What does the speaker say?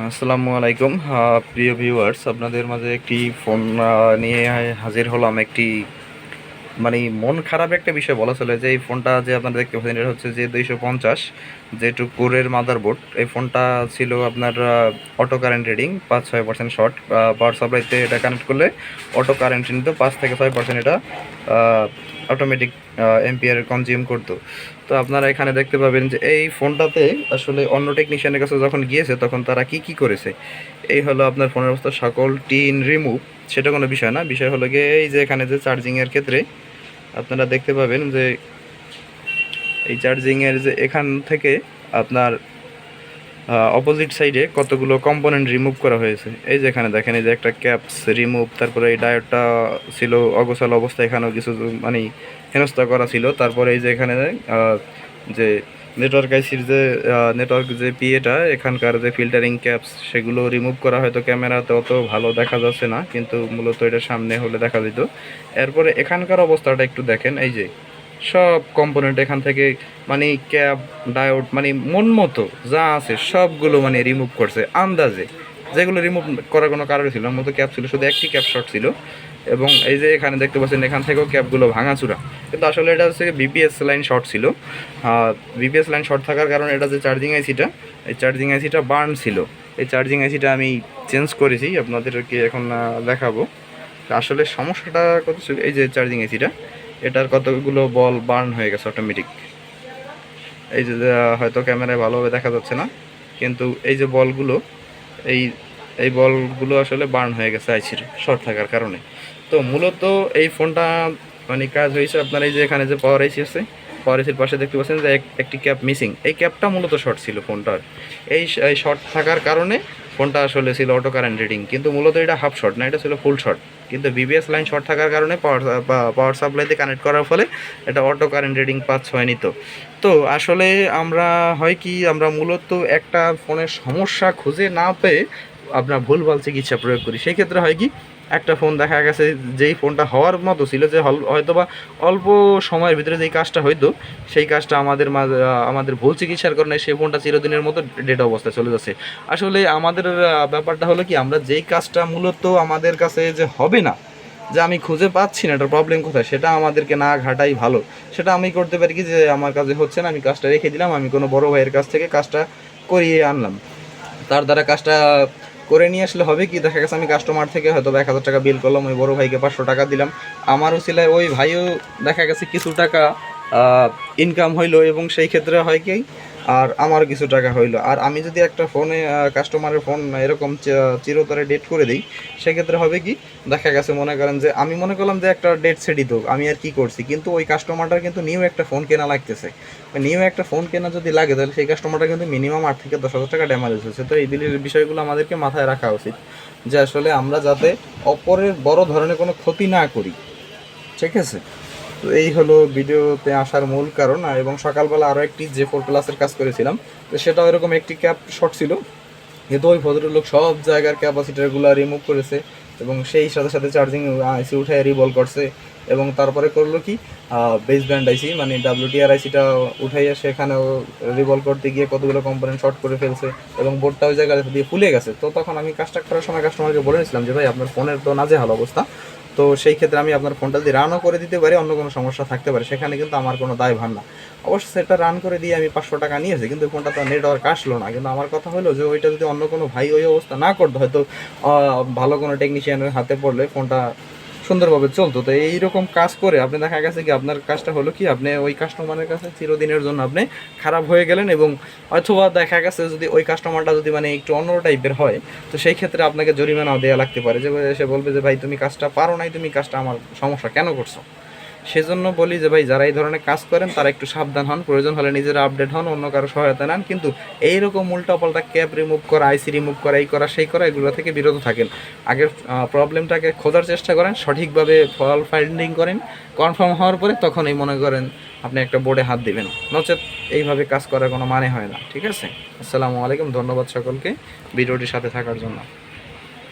আসসালামু আলাইকুম প্রিয় ভিউয়ার্স, আপনাদের মাঝে একটি ফোন নিয়ে হাজির হলাম। একটি মানে মন খারাপ একটা বিষয় বলা চলে যে এই ফোনটা যে আপনারা দেখতে পাচ্ছেন এটা হচ্ছে j250 যেটু কোরের মাদারবোর্ড। এই ফোনটা ছিল আপনার অটো কারেন্ট রিডিং 5-6% শর্ট, পাওয়ার সাপ্লাইতে এটা কানেক্ট করলে অটো কারেন্ট নিত 5-6%, এটা অটোমেটিক এম্পিয়ার কনজিউম করতো। তো আপনারা এখানে দেখতে পাবেন যে এই ফোনটাতে আসলে অন্য টেকনিশিয়ানের কাছে যখন গিয়েছে তখন তারা কি করেছে। এই হলো আপনার ফোনের অবস্থা, সকল টিন রিমুভ, সেটা কোনো বিষয় না। বিষয় হলো গিয়ে এই যে এখানে যে চার্জিংয়ের ক্ষেত্রে আপনারা দেখতে পাবেন যে এই চার্জিংয়ের যে এখান থেকে আপনার অপোজিট সাইডে কতগুলো কম্পোনেন্ট রিমুভ করা হয়েছে। এই যে এখানে দেখেন, এই যে একটা ক্যাপস রিমুভ, তারপরে এই ডায়োডটা ছিল অগোছাল অবস্থা, এখানেও কিছু মানে হেনস্থা করা ছিল। তারপরে এই যে এখানে যে নেটওয়ার্ক আইসির যে নেটওয়ার্ক যে পিএটা, এখানকার যে ফিল্টারিং ক্যাপস, সেগুলো রিমুভ করা হয়তো ক্যামেরাতে অত ভালো দেখা যাচ্ছে না, কিন্তু মূলত এটা সামনে হলে দেখা যেত। এরপরে এখানকার অবস্থাটা একটু দেখেন, এই যে সব কম্পোনেন্ট এখান থেকে মানে ক্যাপ ডায়োড মানে মন মতো যা আছে সবগুলো মানে রিমুভ করছে আন্দাজে, যেগুলো রিমুভ করার কোনো কারণ ছিল না। মতো ক্যাপ ছিল, শুধু একটি ক্যাপ শর্ট ছিল। এবং এই যে এখানে দেখতে পাচ্ছেন এখান থেকেও ক্যাপগুলো ভাঙাচুরা, কিন্তু আসলে এটা হচ্ছে বিপিএস লাইন শর্ট ছিল। বিপিএস লাইন শর্ট থাকার কারণে এটা যে চার্জিং আইসিটা, এই চার্জিং আইসিটা বার্ন ছিল। এই চার্জিং আইসিটা আমি চেঞ্জ করেছি, আপনাদেরকে এখন দেখাবো। আসলে সমস্যাটা কত ছিল, এই যে চার্জিং আইসিটা, এটার কতগুলো বল বার্ন হয়ে গেছে অটোমেটিক। এই যে হয়তো ক্যামেরায় ভালোভাবে দেখা যাচ্ছে না, কিন্তু এই যে বলগুলো, এই এই বলগুলো আসলে বার্ন হয়ে গেছে আইসির শর্ট থাকার কারণে। তো মূলত এই ফোনটা মানে কাজ হয়েছে আপনার এই যে এখানে যে পাওয়ার আইসি আছে, পাওয়ার আইসির পাশে দেখতে পাচ্ছেন যে একটি ক্যাপ মিসিং। এই ক্যাপটা মূলত শর্ট ছিল ফোনটার। এই শর্ট থাকার কারণে ফোনটা আসলে ছিল অটো কারেন্ট রিডিং, কিন্তু মূলত এটা হাফ শর্ট না, এটা ছিল ফুল শর্ট। কিন্তু বিবিএস লাইন শর্ট থাকার কারণে পাওয়ার সাপ্লাইতে কানেক্ট করার ফলে এটা অটো কারেন্ট রিডিং 5-6 নিত। তো আসলে আমরা হয় কি, আমরা মূলত একটা ফোনের সমস্যা খুঁজে না পেয়ে আপনার ভুলভাল চিকিৎসা প্রয়োগ করি। সেই ক্ষেত্রে হয় কি, একটা ফোন দেখা গেছে যেই ফোনটা হওয়ার মতো ছিল, যে হয়তো বা অল্প সময়ের ভিতরে যেই কাজটা হইতো, সেই কাজটা আমাদের মাঝে আমাদের ভুল চিকিৎসার কারণে সেই ফোনটা চিরদিনের মতো ডেড অবস্থায় চলে যাচ্ছে। আসলে আমাদের ব্যাপারটা হলো কি, আমরা যেই কাজটা মূলত আমাদের কাছে যে হবে না, যে আমি খুঁজে পাচ্ছি না এটার প্রবলেম কোথায়, সেটা আমাদেরকে না ঘাটাই ভালো। সেটা আমি করতে পারি কি, যে আমার কাছে হচ্ছে না, আমি কাজটা রেখে দিলাম, আমি কোনো বড় ভাইয়ের কাছ থেকে কাজটা করিয়ে আনলাম, তার দ্বারা কাজটা করে নিয়ে আসলে হবে কি, দেখা গেছে আমি কাস্টমার থেকে হয়তো 1000 টাকা বিল করলাম, ওই বড় ভাইকে 500 টাকা দিলাম, আমারও সিলাই ওই ভাইও দেখা গেছে কিছু টাকা ইনকাম হইলো, এবং সেই ক্ষেত্রে হয় কি, আর আমার কিছু টাকা হইলো। আর আমি যদি একটা ফোনে কাস্টমারের ফোন এরকম চিরতরে ডেট করে দিই, সেক্ষেত্রে হবে কি, দেখা গেছে মনে করেন যে আমি মনে করলাম যে একটা ডেট সেটই তো, আমি আর কি করছি, কিন্তু ওই কাস্টমারটার কিন্তু নিউ একটা ফোন কেনা লাগতেছে। নিউ একটা ফোন কেনা যদি লাগে, তাহলে সেই কাস্টমারটা কিন্তু মিনিমাম 8 থেকে 10 হাজার টাকা ড্যামেজ হচ্ছে। তো এই বিষয়গুলো আমাদেরকে মাথায় রাখা উচিত, যে আসলে আমরা যাতে অপরের বড় ধরনের কোনো ক্ষতি না করি। ঠিক আছে, তো এই হলো ভিডিওতে আসার মূল কারণ। এবং সকালবেলা আরও একটি j4+ কাজ করেছিলাম, তো সেটাও এরকম একটি ক্যাপ শর্ট ছিল, কিন্তু ওই ভদ্রলোক সব জায়গার ক্যাপাসিটারগুলো রিমুভ করেছে, এবং সেই সাথে সাথে চার্জিং আইসি উঠে রিবল করছে। এবং তারপরে করলো কি, বেস ব্যান্ড আইসি মানে WTR আইসিটা উঠাইয়া সেখানেও রিবল করতে গিয়ে কতগুলো কম্পোনেন্ট শর্ট করে ফেলছে, এবং বোর্ডটা ওই জায়গা দিয়ে ফুলে গেছে। তো তখন আমি কাজটা করার সময় কাস্টমারকে বলেছিলাম যে ভাই, আপনার ফোনের তো নাজেহাল অবস্থা, তো সেই ক্ষেত্রে আমি আপনার ফোনটা যদি রানও করে দিতে পারি, অন্য কোনো সমস্যা থাকতে পারে, সেখানে কিন্তু আমার কোনো দায়ভার না। অবশ্য সেটা রান করে দিয়ে আমি 500 টাকা নিয়েছি, কিন্তু ফোনটা তো নেটওয়ার্ক আসলো না। কিন্তু আমার কথা হলো যে ওইটা যদি অন্য কোনো ভাই ওই অবস্থা না করতো, হয়তো ভালো কোনো টেকনিশিয়ানের হাতে পড়লে ফোনটা সুন্দরভাবে চলতো। তো এইরকম কাজ করে আপনি দেখা গেছে কি, আপনার কাজটা হলো কি, আপনি ওই কাস্টমারের কাছে চিরদিনের জন্য আপনি খারাপ হয়ে গেলেন। এবং অথবা দেখা গেছে যদি ওই কাস্টমারটা যদি মানে একটু অন্য টাইপের হয়, তো সেই ক্ষেত্রে আপনাকে জরিমানাও দেওয়া লাগতে পারে, যে সে বলবে যে ভাই তুমি কাজটা পারো নাই, তুমি কাজটা আমার সমস্যা কেন করছো। সেজন্য বলি যে ভাই, যারা এই ধরনের কাজ করেন তারা একটু সাবধান হন, প্রয়োজন হলে নিজেরা আপডেট হন, অন্য কারো সহায়তা নেন, কিন্তু এইরকম উল্টাপাল্টা ক্যাপ রিমুভ করা, আইসি রিমুভ করা, এই করা সেই করা, এগুলো থেকে বিরত থাকেন। আগের প্রবলেমটাকে খোঁজার চেষ্টা করেন, সঠিকভাবে ফল ফাইন্ডিং করেন, কনফার্ম হওয়ার পরে তখনই মনে করেন আপনি একটা বোর্ডে হাত দিবেন, নচেত এইভাবে কাজ করার কোনো মানে হয় না। ঠিক আছে, আসসালামু আলাইকুম, ধন্যবাদ সকলকে ভিডিওটির সাথে থাকার জন্য।